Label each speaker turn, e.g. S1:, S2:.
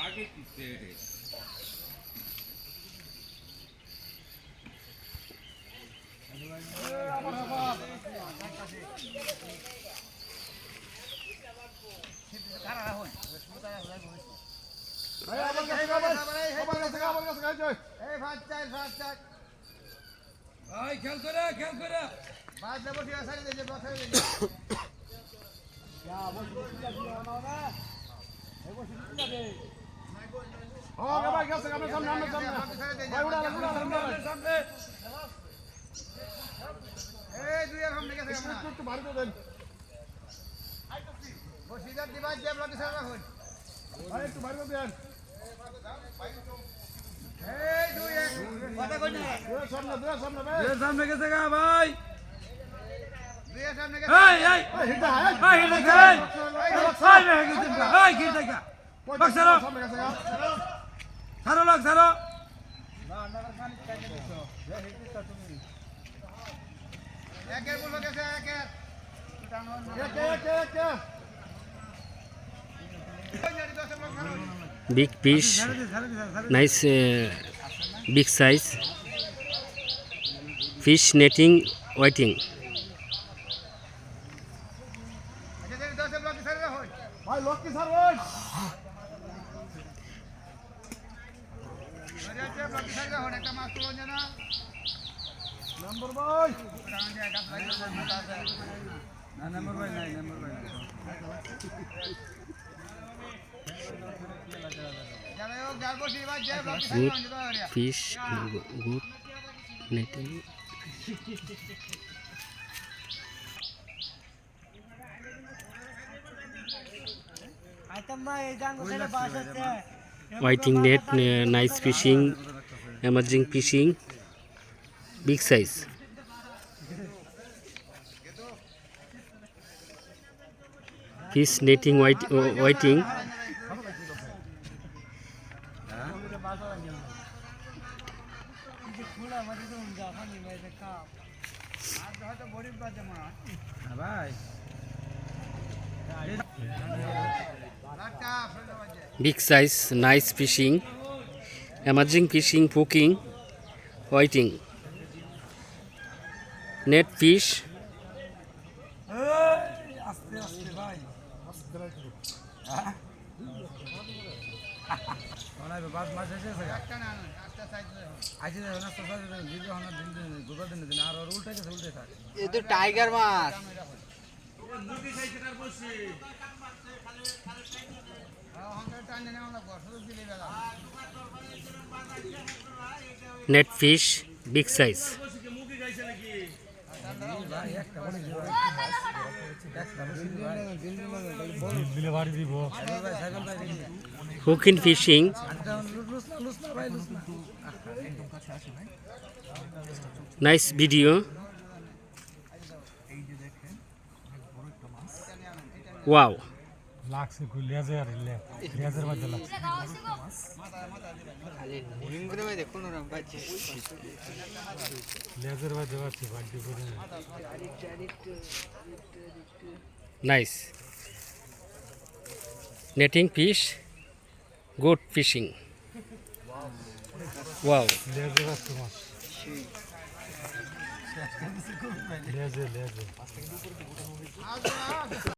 S1: आगे किससे है भाई खेल करे बात ले बोटिया सारी दे ब्लॉक सारी दे क्या बोल दिया ना ए वो सीधा दे ओके भाई कैसे सामने भाई उड़ा सामने ए दुनिया हमने कैसे करना तू मार दो देन वो सीधा डिवाइस दे ब्लॉक सारा हो भाई तू मार दो देन ए दुनिया पता कोई नहीं दे सामने कैसे का भाई दे सामने कैसे ए हिटा है हिटा है हिटा का बक्सरो सारो लोग सारो एक बोलो कैसे एक
S2: big fish, nice big size fish netting waiting.
S1: भाई लोग की सर रोज नंबर भाई ना नंबर भाई नहीं नंबर भाई
S2: Good fish, good netting. Whiting net, nice fishing, emerging fishing, big size. Fish netting whiting. Big size, nice fishing, emerging fishing, hooking, whiting, net fish.
S3: ये तो टाइगर माछ
S2: Net fish, big size. Hooking fishing. Nice video. Wow. Nice. Netting fish. Good fishing. Wow.